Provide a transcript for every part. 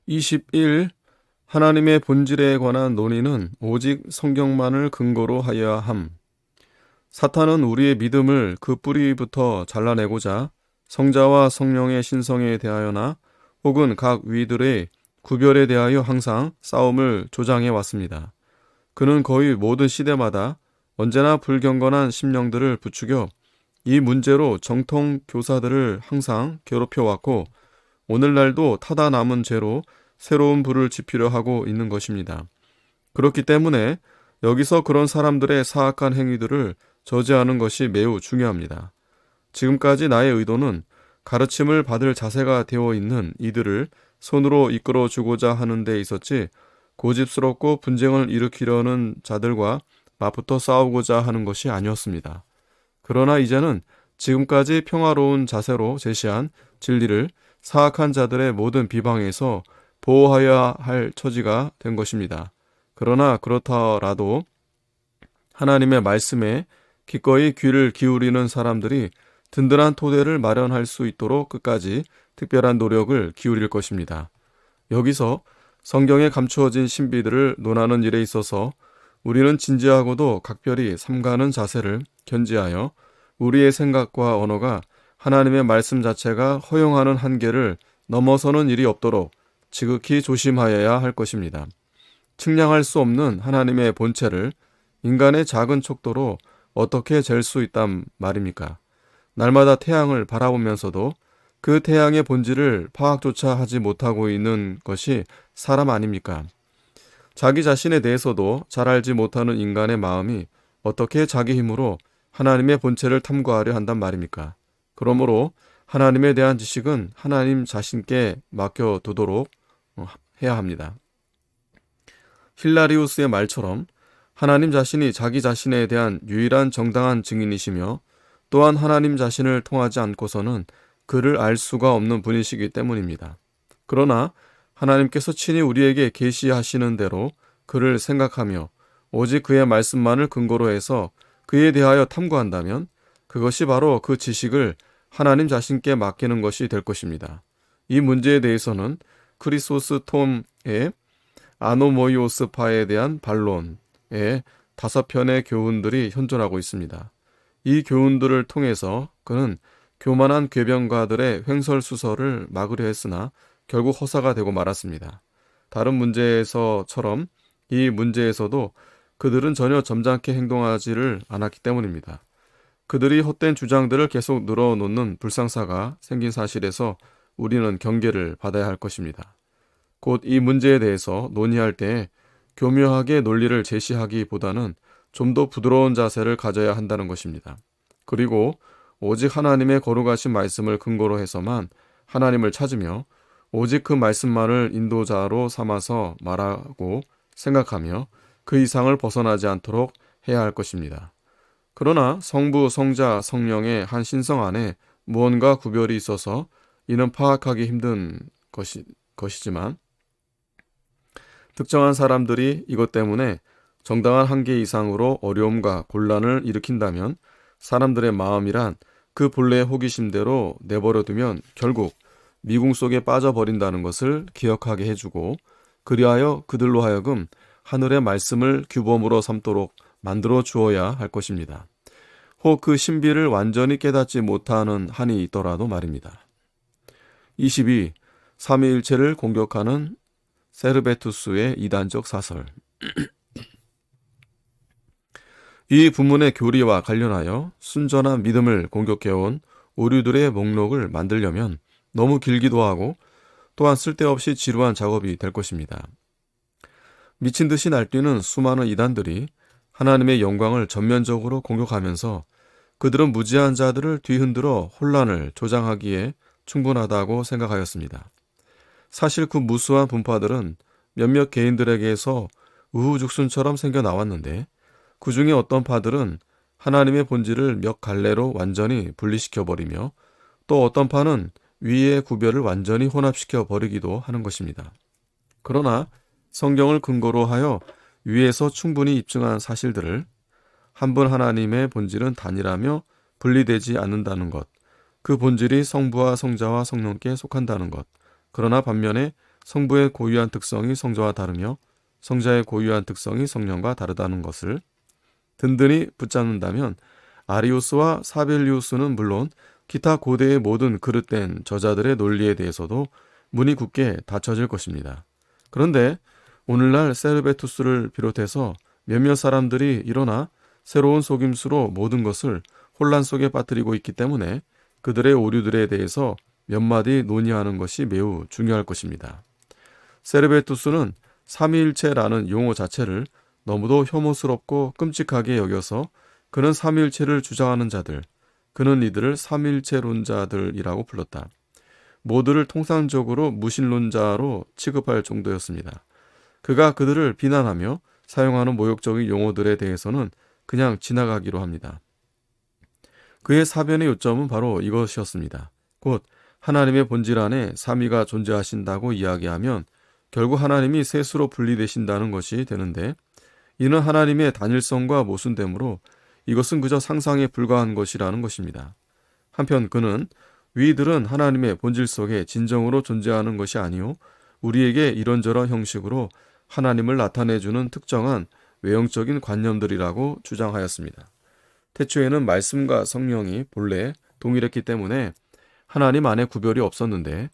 21. 하나님의 본질에 관한 논의는 오직 성경만을 근거로 하여야 함. 사탄은 우리의 믿음을 그 뿌리부터 잘라내고자 성자와 성령의 신성에 대하여나 혹은 각 위들의 구별에 대하여 항상 싸움을 조장해 왔습니다. 그는 거의 모든 시대마다 언제나 불경건한 심령들을 부추겨 이 문제로 정통 교사들을 항상 괴롭혀 왔고 오늘날도 타다 남은 죄로 새로운 불을 지피려 하고 있는 것입니다. 그렇기 때문에 여기서 그런 사람들의 사악한 행위들을 저지하는 것이 매우 중요합니다. 지금까지 나의 의도는 가르침을 받을 자세가 되어 있는 이들을 손으로 이끌어 주고자 하는 데 있었지 고집스럽고 분쟁을 일으키려는 자들과 맞붙어 싸우고자 하는 것이 아니었습니다. 그러나 이제는 지금까지 평화로운 자세로 제시한 진리를 사악한 자들의 모든 비방에서 보호하여야 할 처지가 된 것입니다. 그러나 그렇더라도 하나님의 말씀에 기꺼이 귀를 기울이는 사람들이 든든한 토대를 마련할 수 있도록 끝까지 특별한 노력을 기울일 것입니다. 여기서 성경에 감추어진 신비들을 논하는 일에 있어서 우리는 진지하고도 각별히 삼가는 자세를 견지하여 우리의 생각과 언어가 하나님의 말씀 자체가 허용하는 한계를 넘어서는 일이 없도록 지극히 조심하여야 할 것입니다. 측량할 수 없는 하나님의 본체를 인간의 작은 척도로 어떻게 잴 수 있단 말입니까? 날마다 태양을 바라보면서도 그 태양의 본질을 파악조차 하지 못하고 있는 것이 사람 아닙니까? 자기 자신에 대해서도 잘 알지 못하는 인간의 마음이 어떻게 자기 힘으로 하나님의 본체를 탐구하려 한단 말입니까? 그러므로 하나님에 대한 지식은 하나님 자신께 맡겨두도록 해야 합니다. 힐라리우스의 말처럼 하나님 자신이 자기 자신에 대한 유일한 정당한 증인이시며 또한 하나님 자신을 통하지 않고서는 그를 알 수가 없는 분이시기 때문입니다. 그러나 하나님께서 친히 우리에게 계시하시는 대로 그를 생각하며 오직 그의 말씀만을 근거로 해서 그에 대하여 탐구한다면 그것이 바로 그 지식을 하나님 자신께 맡기는 것이 될 것입니다. 이 문제에 대해서는 크리소스톰의 아노모이오스파에 대한 반론의 5편의 교훈들이 현존하고 있습니다. 이 교훈들을 통해서 그는 교만한 궤변가들의 횡설수설을 막으려 했으나 결국 허사가 되고 말았습니다. 다른 문제에서처럼 이 문제에서도 그들은 전혀 점잖게 행동하지를 않았기 때문입니다. 그들이 헛된 주장들을 계속 늘어놓는 불상사가 생긴 사실에서 우리는 경계를 받아야 할 것입니다. 곧 이 문제에 대해서 논의할 때 교묘하게 논리를 제시하기보다는 좀 더 부드러운 자세를 가져야 한다는 것입니다. 그리고 오직 하나님의 거룩하신 말씀을 근거로 해서만 하나님을 찾으며 오직 그 말씀만을 인도자로 삼아서 말하고 생각하며 그 이상을 벗어나지 않도록 해야 할 것입니다. 그러나 성부, 성자, 성령의 한 신성 안에 무언가 구별이 있어서 이는 파악하기 힘든 것이지만 특정한 사람들이 이것 때문에 정당한 한계 이상으로 어려움과 곤란을 일으킨다면 사람들의 마음이란 그 본래의 호기심대로 내버려두면 결국 미궁 속에 빠져버린다는 것을 기억하게 해주고 그리하여 그들로 하여금 하늘의 말씀을 규범으로 삼도록 만들어 주어야 할 것입니다. 혹 그 신비를 완전히 깨닫지 못하는 한이 있더라도 말입니다. 22. 삼위일체를 공격하는 세르베투스의 이단적 사설. 이 부문의 교리와 관련하여 순전한 믿음을 공격해온 오류들의 목록을 만들려면 너무 길기도 하고 또한 쓸데없이 지루한 작업이 될 것입니다. 미친 듯이 날뛰는 수많은 이단들이 하나님의 영광을 전면적으로 공격하면서 그들은 무지한 자들을 뒤흔들어 혼란을 조장하기에 충분하다고 생각하였습니다. 사실 그 무수한 분파들은 몇몇 개인들에게서 우후죽순처럼 생겨나왔는데 그 중에 어떤 파들은 하나님의 본질을 몇 갈래로 완전히 분리시켜버리며 또 어떤 파는 위의 구별을 완전히 혼합시켜 버리기도 하는 것입니다. 그러나 성경을 근거로 하여 위에서 충분히 입증한 사실들을 한 분 하나님의 본질은 단일하며 분리되지 않는다는 것, 그 본질이 성부와 성자와 성령께 속한다는 것, 그러나 반면에 성부의 고유한 특성이 성자와 다르며 성자의 고유한 특성이 성령과 다르다는 것을 든든히 붙잡는다면 아리우스와 사벨리우스는 물론 기타 고대의 모든 그릇된 저자들의 논리에 대해서도 문이 굳게 닫혀질 것입니다. 그런데 오늘날 세르베투스를 비롯해서 몇몇 사람들이 일어나 새로운 속임수로 모든 것을 혼란 속에 빠뜨리고 있기 때문에 그들의 오류들에 대해서 몇 마디 논의하는 것이 매우 중요할 것입니다. 세르베투스는 삼위일체라는 용어 자체를 너무도 혐오스럽고 끔찍하게 여겨서 그는 삼위일체를 주장하는 자들, 그는 이들을 삼위일체론자들이라고 불렀다. 모두를 통상적으로 무신론자로 취급할 정도였습니다. 그가 그들을 비난하며 사용하는 모욕적인 용어들에 대해서는 그냥 지나가기로 합니다. 그의 사변의 요점은 바로 이것이었습니다. 곧 하나님의 본질 안에 삼위가 존재하신다고 이야기하면 결국 하나님이 셋으로 분리되신다는 것이 되는데 이는 하나님의 단일성과 모순되므로 이것은 그저 상상에 불과한 것이라는 것입니다. 한편 그는 위들은 하나님의 본질 속에 진정으로 존재하는 것이 아니요 우리에게 이런저런 형식으로 하나님을 나타내주는 특정한 외형적인 관념들이라고 주장하였습니다. 태초에는 말씀과 성령이 본래 동일했기 때문에 하나님 안에 구별이 없었는데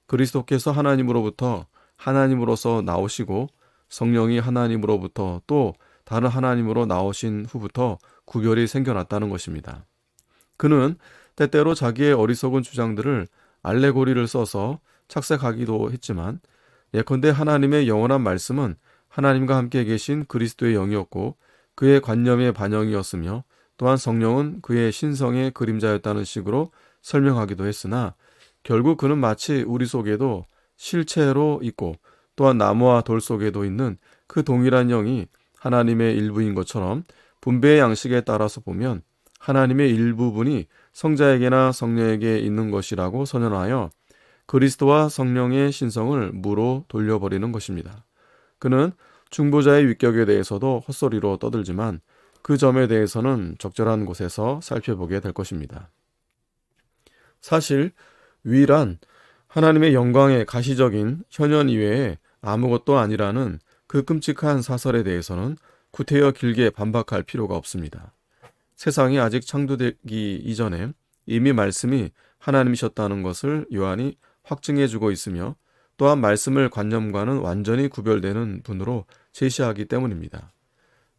그리스도께서 하나님으로부터 하나님으로서 나오시고 성령이 하나님으로부터 또 다른 하나님으로 나오신 후부터 구별이 생겨났다는 것입니다. 그는 때때로 자기의 어리석은 주장들을 알레고리를 써서 착색하기도 했지만 예컨대 하나님의 영원한 말씀은 하나님과 함께 계신 그리스도의 영이었고 그의 관념의 반영이었으며 또한 성령은 그의 신성의 그림자였다는 식으로 설명하기도 했으나 결국 그는 마치 우리 속에도 실체로 있고 또한 나무와 돌 속에도 있는 그 동일한 영이 하나님의 일부인 것처럼 분배의 양식에 따라서 보면 하나님의 일부분이 성자에게나 성령에게 있는 것이라고 선언하여 그리스도와 성령의 신성을 무로 돌려버리는 것입니다. 그는 중보자의 위격에 대해서도 헛소리로 떠들지만 그 점에 대해서는 적절한 곳에서 살펴보게 될 것입니다. 사실 위란 하나님의 영광의 가시적인 현현 이외에 아무것도 아니라는 그 끔찍한 사설에 대해서는 구태여 길게 반박할 필요가 없습니다. 세상이 아직 창조되기 이전에 이미 말씀이 하나님이셨다는 것을 요한이 확증해주고 있으며 또한 말씀을 관념과는 완전히 구별되는 분으로 제시하기 때문입니다.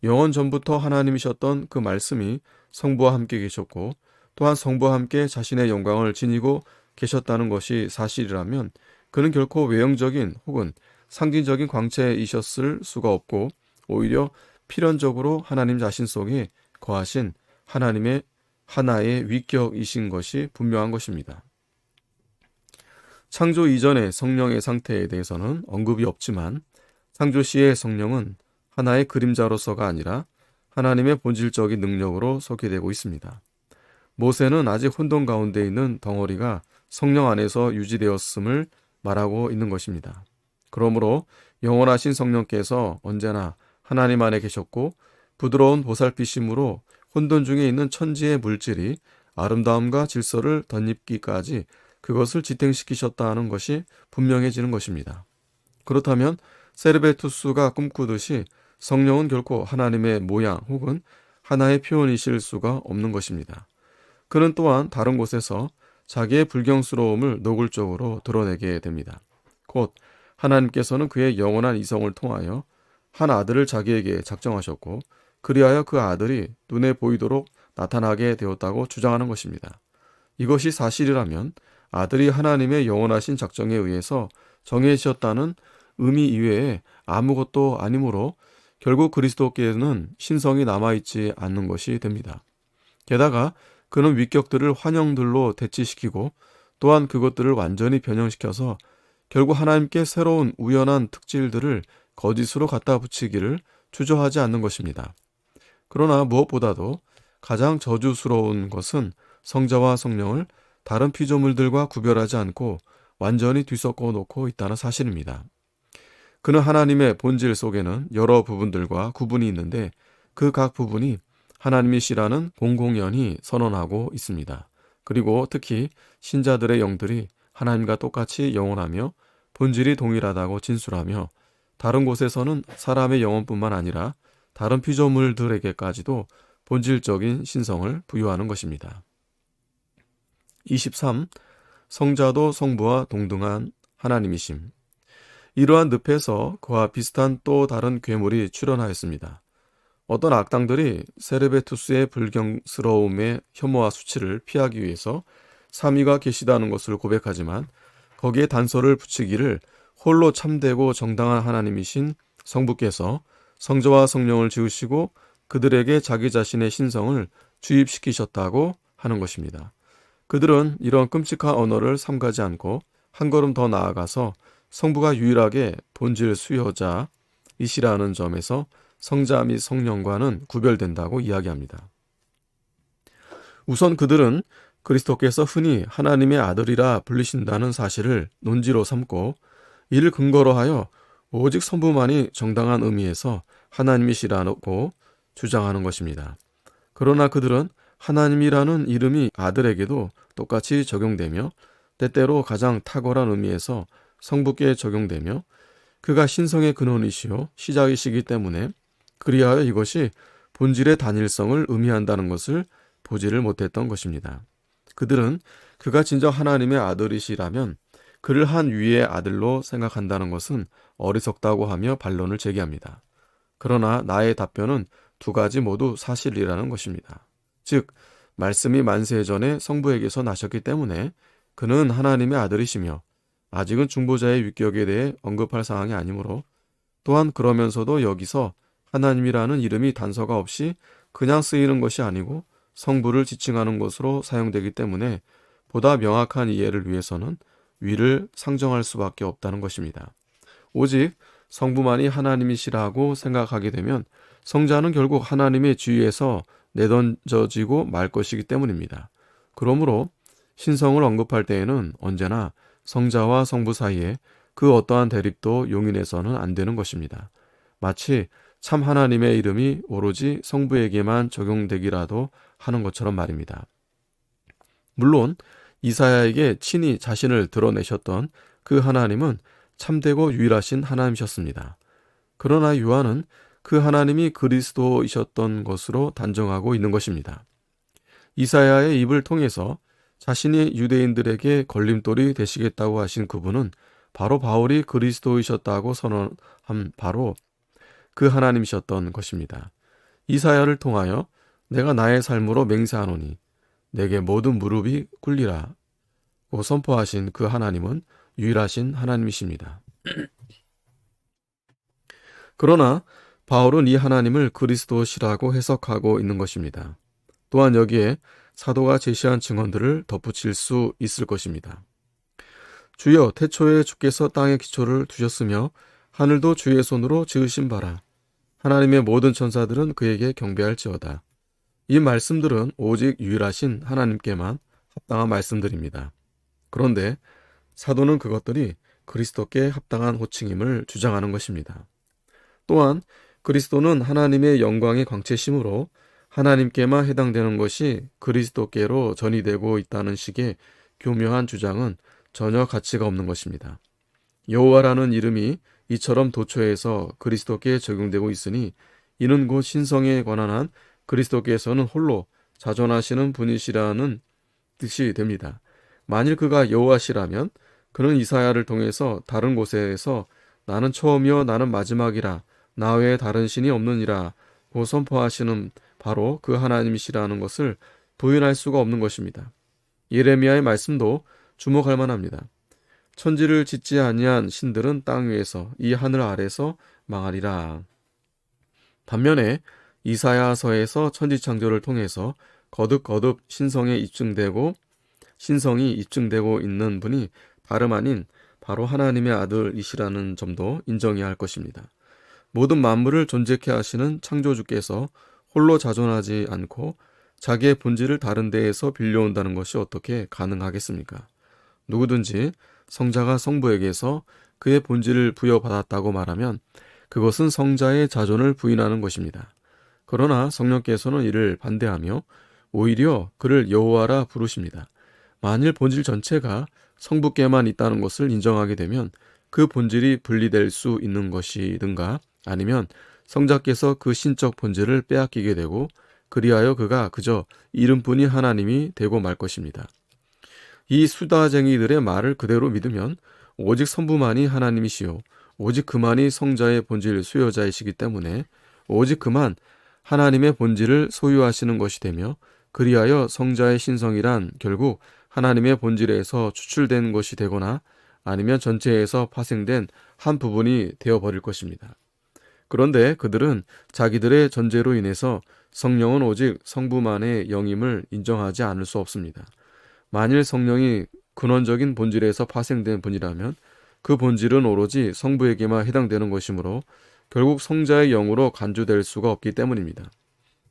영원 전부터 하나님이셨던 그 말씀이 성부와 함께 계셨고 또한 성부와 함께 자신의 영광을 지니고 계셨다는 것이 사실이라면 그는 결코 외형적인 혹은 상징적인 광채이셨을 수가 없고 오히려 필연적으로 하나님 자신 속에 거하신 하나님의 하나의 위격이신 것이 분명한 것입니다. 창조 이전의 성령의 상태에 대해서는 언급이 없지만 창조 시의 성령은 하나의 그림자로서가 아니라 하나님의 본질적인 능력으로 소개되고 있습니다. 모세는 아직 혼돈 가운데 있는 덩어리가 성령 안에서 유지되었음을 말하고 있는 것입니다. 그러므로 영원하신 성령께서 언제나 하나님 안에 계셨고 부드러운 보살피심으로 혼돈 중에 있는 천지의 물질이 아름다움과 질서를 덧입기까지 그것을 지탱시키셨다는 것이 분명해지는 것입니다. 그렇다면 세르베투스가 꿈꾸듯이 성령은 결코 하나님의 모양 혹은 하나의 표현이실 수가 없는 것입니다. 그는 또한 다른 곳에서 자기의 불경스러움을 노골적으로 드러내게 됩니다. 곧 하나님께서는 그의 영원한 이성을 통하여 한 아들을 자기에게 작정하셨고 그리하여 그 아들이 눈에 보이도록 나타나게 되었다고 주장하는 것입니다. 이것이 사실이라면 아들이 하나님의 영원하신 작정에 의해서 정해지셨다는 의미 이외에 아무것도 아니므로 결국 그리스도께는 신성이 남아있지 않는 것이 됩니다. 게다가 그는 위격들을 환영들로 대치시키고 또한 그것들을 완전히 변형시켜서 결국 하나님께 새로운 우연한 특질들을 거짓으로 갖다 붙이기를 주저하지 않는 것입니다. 그러나 무엇보다도 가장 저주스러운 것은 성자와 성령을 다른 피조물들과 구별하지 않고 완전히 뒤섞어 놓고 있다는 사실입니다. 그는 하나님의 본질 속에는 여러 부분들과 구분이 있는데 그 각 부분이 하나님이시라는 공공연히 선언하고 있습니다. 그리고 특히 신자들의 영들이 하나님과 똑같이 영원하며 본질이 동일하다고 진술하며 다른 곳에서는 사람의 영혼뿐만 아니라 다른 피조물들에게까지도 본질적인 신성을 부여하는 것입니다. 23. 성자도 성부와 동등한 하나님이심. 이러한 늪에서 그와 비슷한 또 다른 괴물이 출현하였습니다. 어떤 악당들이 세르베투스의 불경스러움의 혐오와 수치를 피하기 위해서 삼위가 계시다는 것을 고백하지만 거기에 단서를 붙이기를 홀로 참되고 정당한 하나님이신 성부께서 성자와 성령을 지으시고 그들에게 자기 자신의 신성을 주입시키셨다고 하는 것입니다. 그들은 이런 끔찍한 언어를 삼가지 않고 한 걸음 더 나아가서 성부가 유일하게 본질 수여자이시라는 점에서 성자 및 성령과는 구별된다고 이야기합니다. 우선 그들은 그리스도께서 흔히 하나님의 아들이라 불리신다는 사실을 논지로 삼고 이를 근거로 하여 오직 성부만이 정당한 의미에서 하나님이시라고 주장하는 것입니다. 그러나 그들은 하나님이라는 이름이 아들에게도 똑같이 적용되며 때때로 가장 탁월한 의미에서 성부께 적용되며 그가 신성의 근원이시요 시작이시기 때문에 그리하여 이것이 본질의 단일성을 의미한다는 것을 보지를 못했던 것입니다. 그들은 그가 진정 하나님의 아들이시라면 그를 한 위의 아들로 생각한다는 것은 어리석다고 하며 반론을 제기합니다. 그러나 나의 답변은 두 가지 모두 사실이라는 것입니다. 즉, 말씀이 만세전에 성부에게서 나셨기 때문에 그는 하나님의 아들이시며 아직은 중보자의 위격에 대해 언급할 사항이 아니므로 또한 그러면서도 여기서 하나님이라는 이름이 단서가 없이 그냥 쓰이는 것이 아니고 성부를 지칭하는 것으로 사용되기 때문에 보다 명확한 이해를 위해서는 위를 상정할 수밖에 없다는 것입니다. 오직 성부만이 하나님이시라고 생각하게 되면 성자는 결국 하나님의 지위에서 내던져지고 말 것이기 때문입니다. 그러므로 신성을 언급할 때에는 언제나 성자와 성부 사이에 그 어떠한 대립도 용인해서는 안 되는 것입니다. 마치 참 하나님의 이름이 오로지 성부에게만 적용되기라도 하는 것처럼 말입니다. 물론 이사야에게 친히 자신을 드러내셨던 그 하나님은 참되고 유일하신 하나님이셨습니다. 그러나 요한은 그 하나님이 그리스도이셨던 것으로 단정하고 있는 것입니다. 이사야의 입을 통해서 자신이 유대인들에게 걸림돌이 되시겠다고 하신 그분은 바로 바울이 그리스도이셨다고 선언한 바로 그 하나님이셨던 것입니다. 이사야를 통하여 내가 나의 삶으로 맹세하노니 내게 모든 무릎이 꿇리라 고 선포하신 그 하나님은 유일하신 하나님이십니다. 그러나 바울은 이 하나님을 그리스도시라고 해석하고 있는 것입니다. 또한 여기에 사도가 제시한 증언들을 덧붙일 수 있을 것입니다. 주여, 태초에 주께서 땅에 기초를 두셨으며 하늘도 주의 손으로 지으신 바라. 하나님의 모든 천사들은 그에게 경배할지어다. 이 말씀들은 오직 유일하신 하나님께만 합당한 말씀들입니다. 그런데 사도는 그것들이 그리스도께 합당한 호칭임을 주장하는 것입니다. 또한 그리스도는 하나님의 영광의 광채심으로 하나님께만 해당되는 것이 그리스도께로 전이되고 있다는 식의 교묘한 주장은 전혀 가치가 없는 것입니다. 여호와라는 이름이 이처럼 도처에서 그리스도께 적용되고 있으니 이는 곧 신성에 관한 한 그리스도께서는 홀로 자존하시는 분이시라는 뜻이 됩니다. 만일 그가 여호와시라면 그는 이사야를 통해서 다른 곳에서 나는 처음이요 나는 마지막이라 나 외에 다른 신이 없느니라 고 선포하시는 바로 그 하나님이시라는 것을 부인할 수가 없는 것입니다. 예레미야의 말씀도 주목할 만합니다. 천지를 짓지 아니한 신들은 땅 위에서 이 하늘 아래서 망하리라. 반면에 이사야서에서 천지창조를 통해서 거듭 신성이 입증되고 있는 분이 다름 아닌 바로 하나님의 아들이시라는 점도 인정해야 할 것입니다. 모든 만물을 존재케 하시는 창조주께서 홀로 자존하지 않고 자기의 본질을 다른 데에서 빌려온다는 것이 어떻게 가능하겠습니까? 누구든지 성자가 성부에게서 그의 본질을 부여받았다고 말하면 그것은 성자의 자존을 부인하는 것입니다. 그러나 성령께서는 이를 반대하며 오히려 그를 여호와라 부르십니다. 만일 본질 전체가 성부께만 있다는 것을 인정하게 되면 그 본질이 분리될 수 있는 것이든가 아니면 성자께서 그 신적 본질을 빼앗기게 되고 그리하여 그가 그저 이름뿐이 하나님이 되고 말 것입니다. 이 수다쟁이들의 말을 그대로 믿으면 오직 성부만이 하나님이시요 오직 그만이 성자의 본질 수요자이시기 때문에 오직 그만 하나님의 본질을 소유하시는 것이 되며 그리하여 성자의 신성이란 결국 하나님의 본질에서 추출된 것이 되거나 아니면 전체에서 파생된 한 부분이 되어버릴 것입니다. 그런데 그들은 자기들의 전제로 인해서 성령은 오직 성부만의 영임을 인정하지 않을 수 없습니다. 만일 성령이 근원적인 본질에서 파생된 분이라면 그 본질은 오로지 성부에게만 해당되는 것이므로 결국 성자의 영으로 간주될 수가 없기 때문입니다.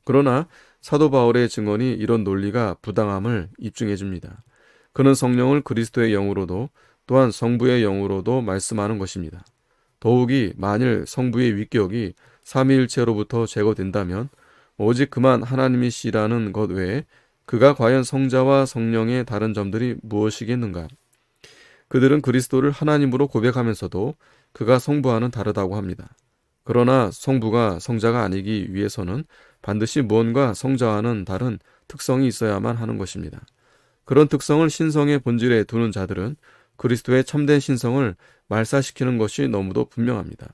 그러나 사도 바울의 증언이 이런 논리가 부당함을 입증해 줍니다. 그는 성령을 그리스도의 영으로도 또한 성부의 영으로도 말씀하는 것입니다. 더욱이 만일 성부의 위격이 삼위일체로부터 제거된다면 오직 그만 하나님이시라는 것 외에 그가 과연 성자와 성령의 다른 점들이 무엇이겠는가? 그들은 그리스도를 하나님으로 고백하면서도 그가 성부와는 다르다고 합니다. 그러나 성부가 성자가 아니기 위해서는 반드시 무언가 성자와는 다른 특성이 있어야만 하는 것입니다. 그런 특성을 신성의 본질에 두는 자들은 그리스도의 참된 신성을 말살시키는 것이 너무도 분명합니다.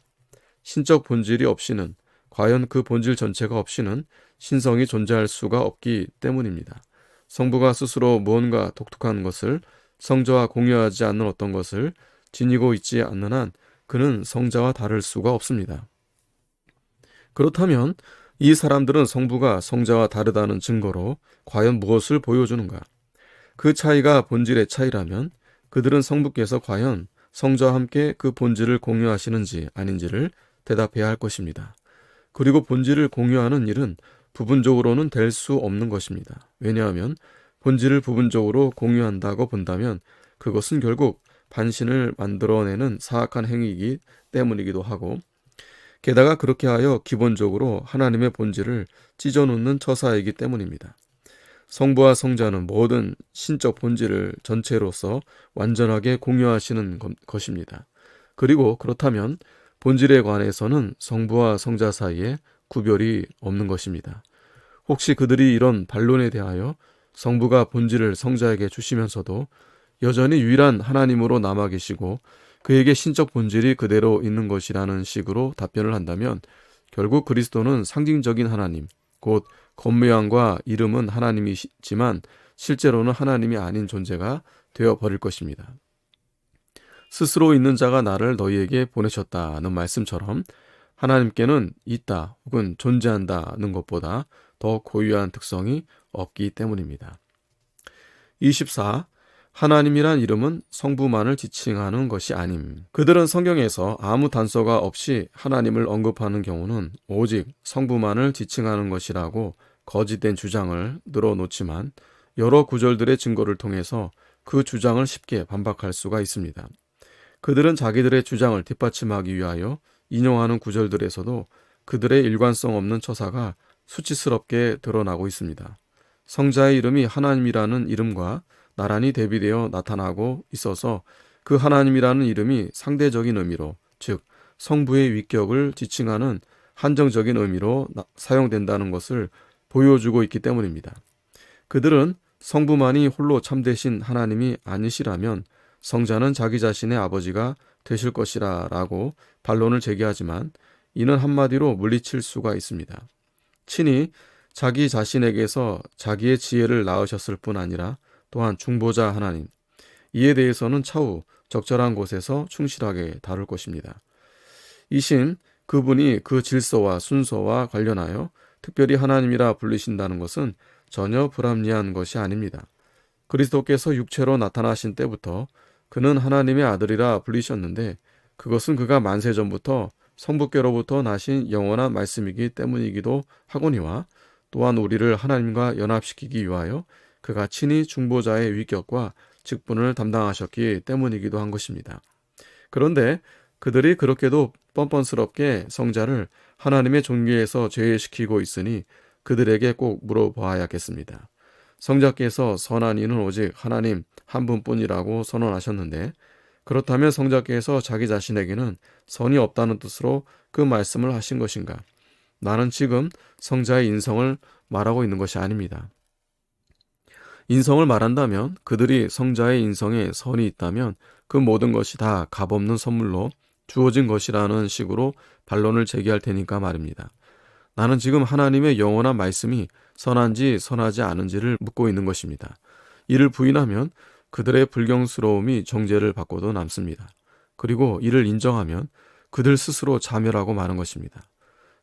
신적 본질이 없이는 과연 그 본질 전체가 없이는 신성이 존재할 수가 없기 때문입니다. 성부가 스스로 무언가 독특한 것을 성자와 공유하지 않는 어떤 것을 지니고 있지 않는 한 그는 성자와 다를 수가 없습니다. 그렇다면 이 사람들은 성부가 성자와 다르다는 증거로 과연 무엇을 보여주는가? 그 차이가 본질의 차이라면 그들은 성부께서 과연 성자와 함께 그 본질을 공유하시는지 아닌지를 대답해야 할 것입니다. 그리고 본질을 공유하는 일은 부분적으로는 될 수 없는 것입니다. 왜냐하면 본질을 부분적으로 공유한다고 본다면 그것은 결국 반신을 만들어내는 사악한 행위이기 때문이기도 하고 게다가 그렇게 하여 기본적으로 하나님의 본질을 찢어놓는 처사이기 때문입니다. 성부와 성자는 모든 신적 본질을 전체로서 완전하게 공유하시는 것입니다. 그리고 그렇다면 본질에 관해서는 성부와 성자 사이에 구별이 없는 것입니다. 혹시 그들이 이런 반론에 대하여 성부가 본질을 성자에게 주시면서도 여전히 유일한 하나님으로 남아 계시고 그에게 신적 본질이 그대로 있는 것이라는 식으로 답변을 한다면 결국 그리스도는 상징적인 하나님, 곧 겉모양과 이름은 하나님이지만 실제로는 하나님이 아닌 존재가 되어버릴 것입니다. 스스로 있는 자가 나를 너희에게 보내셨다는 말씀처럼 하나님께는 있다 혹은 존재한다는 것보다 더 고유한 특성이 없기 때문입니다. 24. 하나님이란 이름은 성부만을 지칭하는 것이 아님. 그들은 성경에서 아무 단서가 없이 하나님을 언급하는 경우는 오직 성부만을 지칭하는 것이라고 거짓된 주장을 늘어놓지만 여러 구절들의 증거를 통해서 그 주장을 쉽게 반박할 수가 있습니다. 그들은 자기들의 주장을 뒷받침하기 위하여 인용하는 구절들에서도 그들의 일관성 없는 처사가 수치스럽게 드러나고 있습니다. 성자의 이름이 하나님이라는 이름과 나란히 대비되어 나타나고 있어서 그 하나님이라는 이름이 상대적인 의미로, 즉 성부의 위격을 지칭하는 한정적인 의미로 사용된다는 것을 보여주고 있기 때문입니다. 그들은 성부만이 홀로 참되신 하나님이 아니시라면 성자는 자기 자신의 아버지가 되실 것이라 라고 반론을 제기하지만 이는 한마디로 물리칠 수가 있습니다. 친히 자기 자신에게서 자기의 지혜를 낳으셨을 뿐 아니라 또한 중보자 하나님, 이에 대해서는 차후 적절한 곳에서 충실하게 다룰 것입니다. 이신 그분이 그 질서와 순서와 관련하여 특별히 하나님이라 불리신다는 것은 전혀 불합리한 것이 아닙니다. 그리스도께서 육체로 나타나신 때부터 그는 하나님의 아들이라 불리셨는데 그것은 그가 만세 전부터 성부께로부터 나신 영원한 말씀이기 때문이기도 하거니와 또한 우리를 하나님과 연합시키기 위하여 그가 친히 중보자의 위격과 직분을 담당하셨기 때문이기도 한 것입니다. 그런데 그들이 그렇게도 뻔뻔스럽게 성자를 하나님의 존귀에서 제외시키고 있으니 그들에게 꼭 물어봐야겠습니다. 성자께서 선한 이는 오직 하나님 한 분뿐이라고 선언하셨는데 그렇다면 성자께서 자기 자신에게는 선이 없다는 뜻으로 그 말씀을 하신 것인가? 나는 지금 성자의 인성을 말하고 있는 것이 아닙니다. 인성을 말한다면 그들이 성자의 인성에 선이 있다면 그 모든 것이 다 값없는 선물로 주어진 것이라는 식으로 반론을 제기할 테니까 말입니다. 나는 지금 하나님의 영원한 말씀이 선한지 선하지 않은지를 묻고 있는 것입니다. 이를 부인하면 그들의 불경스러움이 정죄를 받고도 남습니다. 그리고 이를 인정하면 그들 스스로 자멸하고 마는 것입니다.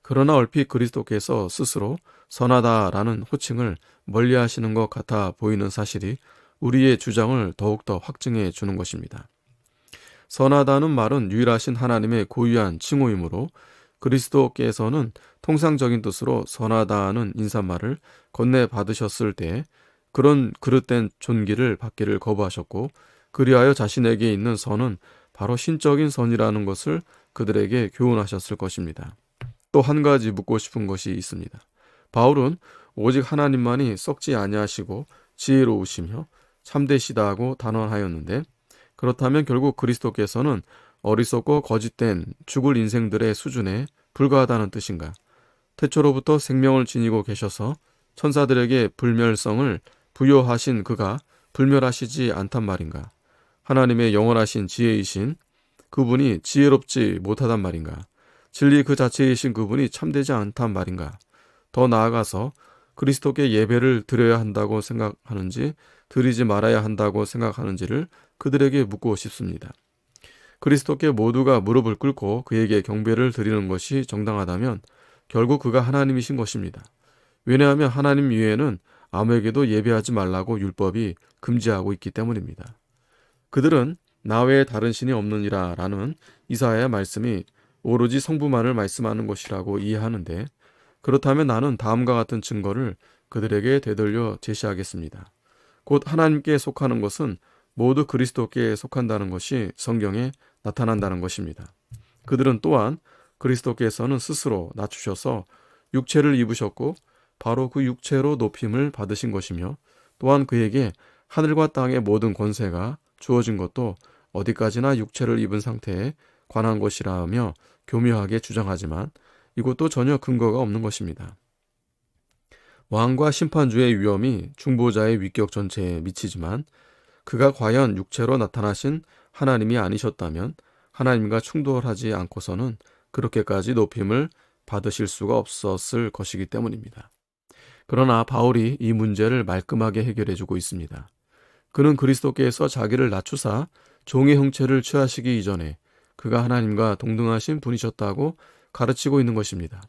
그러나 얼핏 그리스도께서 스스로 선하다라는 호칭을 멀리하시는 것 같아 보이는 사실이 우리의 주장을 더욱더 확증해 주는 것입니다. 선하다는 말은 유일하신 하나님의 고유한 칭호이므로 그리스도께서는 통상적인 뜻으로 선하다는 인사말을 건네받으셨을 때 그런 그릇된 존귀를 받기를 거부하셨고, 그리하여 자신에게 있는 선은 바로 신적인 선이라는 것을 그들에게 교훈하셨을 것입니다. 또 한 가지 묻고 싶은 것이 있습니다. 바울은 오직 하나님만이 썩지 아니하시고 지혜로우시며 참되시다 하고 단언하였는데, 그렇다면 결국 그리스도께서는 어리석고 거짓된 죽을 인생들의 수준에 불과하다는 뜻인가? 태초로부터 생명을 지니고 계셔서 천사들에게 불멸성을 부여하신 그가 불멸하시지 않단 말인가? 하나님의 영원하신 지혜이신 그분이 지혜롭지 못하단 말인가? 진리 그 자체이신 그분이 참되지 않단 말인가? 더 나아가서 그리스도께 예배를 드려야 한다고 생각하는지 드리지 말아야 한다고 생각하는지를 그들에게 묻고 싶습니다. 그리스도께 모두가 무릎을 꿇고 그에게 경배를 드리는 것이 정당하다면 결국 그가 하나님이신 것입니다. 왜냐하면 하나님 위에는 아무에게도 예배하지 말라고 율법이 금지하고 있기 때문입니다. 그들은 나 외에 다른 신이 없느니라 라는 이사야의 말씀이 오로지 성부만을 말씀하는 것이라고 이해하는데, 그렇다면 나는 다음과 같은 증거를 그들에게 되돌려 제시하겠습니다. 곧 하나님께 속하는 것은 모두 그리스도께 속한다는 것이 성경에 나타난다는 것입니다. 그들은 또한 그리스도께서는 스스로 낮추셔서 육체를 입으셨고 바로 그 육체로 높임을 받으신 것이며, 또한 그에게 하늘과 땅의 모든 권세가 주어진 것도 어디까지나 육체를 입은 상태에 관한 것이라 하며 교묘하게 주장하지만 이것도 전혀 근거가 없는 것입니다. 왕과 심판주의 위엄이 중보자의 위격 전체에 미치지만 그가 과연 육체로 나타나신 하나님이 아니셨다면 하나님과 충돌하지 않고서는 그렇게까지 높임을 받으실 수가 없었을 것이기 때문입니다. 그러나 바울이 이 문제를 말끔하게 해결해주고 있습니다. 그는 그리스도께서 자기를 낮추사 종의 형체를 취하시기 이전에 그가 하나님과 동등하신 분이셨다고 가르치고 있는 것입니다.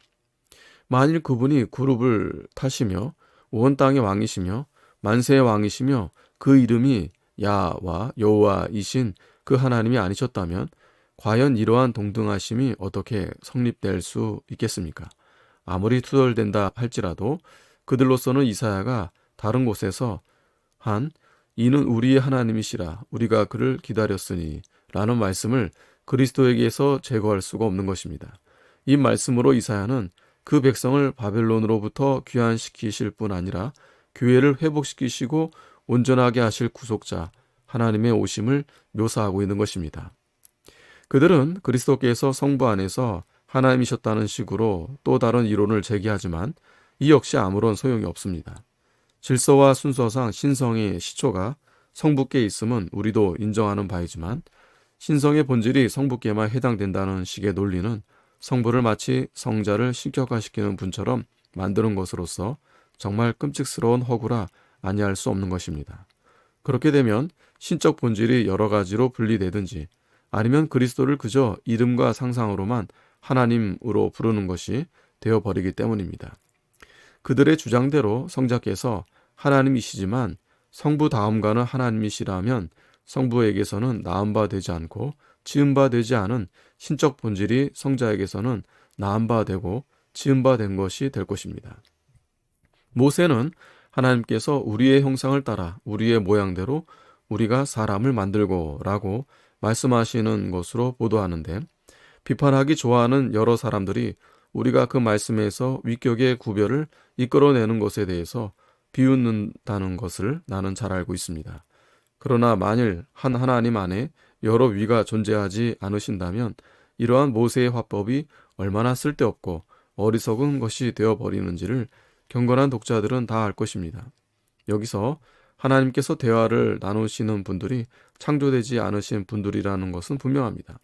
만일 그분이 그룹을 타시며 온 땅의 왕이시며 만세의 왕이시며 그 이름이 야와 여호와이신 그 하나님이 아니셨다면 과연 이러한 동등하심이 어떻게 성립될 수 있겠습니까? 아무리 투덜댄다 할지라도 그들로서는 이사야가 다른 곳에서 한 이는 우리의 하나님이시라 우리가 그를 기다렸으니 라는 말씀을 그리스도에게서 제거할 수가 없는 것입니다. 이 말씀으로 이사야는 그 백성을 바벨론으로부터 귀환시키실 뿐 아니라 교회를 회복시키시고 온전하게 하실 구속자 하나님의 오심을 묘사하고 있는 것입니다. 그들은 그리스도께서 성부 안에서 하나님이셨다는 식으로 또 다른 이론을 제기하지만 이 역시 아무런 소용이 없습니다. 질서와 순서상 신성의 시초가 성부께 있음은 우리도 인정하는 바이지만 신성의 본질이 성부께만 해당된다는 식의 논리는 성부를 마치 성자를 신격화시키는 분처럼 만드는 것으로서 정말 끔찍스러운 허구라 아니할 수 없는 것입니다. 그렇게 되면 신적 본질이 여러 가지로 분리되든지 아니면 그리스도를 그저 이름과 상상으로만 하나님으로 부르는 것이 되어버리기 때문입니다. 그들의 주장대로 성자께서 하나님이시지만 성부 다음가는 하나님이시라면 성부에게서는 낳은 바 되지 않고 지은 바 되지 않은 신적 본질이 성자에게서는 낳은 바 되고 지은 바 된 것이 될 것입니다. 모세는 하나님께서 우리의 형상을 따라 우리의 모양대로 우리가 사람을 만들고 라고 말씀하시는 것으로 보도하는데, 비판하기 좋아하는 여러 사람들이 우리가 그 말씀에서 위격의 구별을 이끌어내는 것에 대해서 비웃는다는 것을 나는 잘 알고 있습니다. 그러나 만일 한 하나님 안에 여러 위가 존재하지 않으신다면 이러한 모세의 화법이 얼마나 쓸데없고 어리석은 것이 되어버리는지를 경건한 독자들은 다 알 것입니다. 여기서 하나님께서 대화를 나누시는 분들이 창조되지 않으신 분들이라는 것은 분명합니다.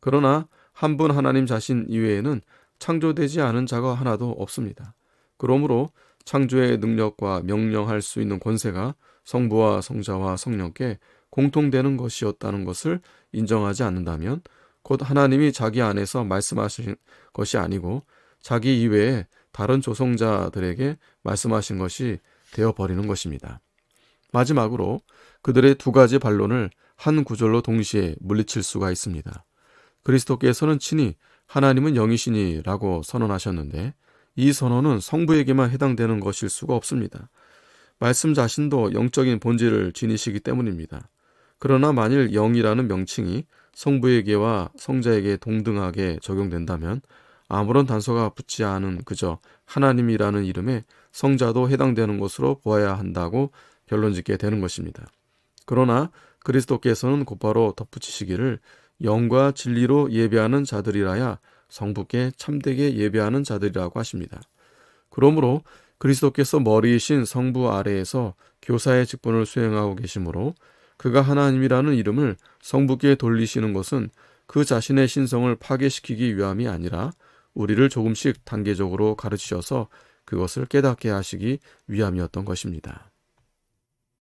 그러나 한 분 하나님 자신 이외에는 창조되지 않은 자가 하나도 없습니다. 그러므로 창조의 능력과 명령할 수 있는 권세가 성부와 성자와 성령께 공통되는 것이었다는 것을 인정하지 않는다면 곧 하나님이 자기 안에서 말씀하신 것이 아니고 자기 이외에 다른 조성자들에게 말씀하신 것이 되어버리는 것입니다. 마지막으로 그들의 두 가지 반론을 한 구절로 동시에 물리칠 수가 있습니다. 그리스도께서는 친히 하나님은 영이시니 라고 선언하셨는데 이 선언은 성부에게만 해당되는 것일 수가 없습니다. 말씀 자신도 영적인 본질을 지니시기 때문입니다. 그러나 만일 영이라는 명칭이 성부에게와 성자에게 동등하게 적용된다면 아무런 단서가 붙지 않은 그저 하나님이라는 이름에 성자도 해당되는 것으로 보아야 한다고 결론짓게 되는 것입니다. 그러나 그리스도께서는 곧바로 덧붙이시기를 영과 진리로 예배하는 자들이라야 성부께 참되게 예배하는 자들이라고 하십니다. 그러므로 그리스도께서 머리이신 성부 아래에서 교사의 직분을 수행하고 계시므로 그가 하나님이라는 이름을 성부께 돌리시는 것은 그 자신의 신성을 파괴시키기 위함이 아니라 우리를 조금씩 단계적으로 가르치셔서 그것을 깨닫게 하시기 위함이었던 것입니다.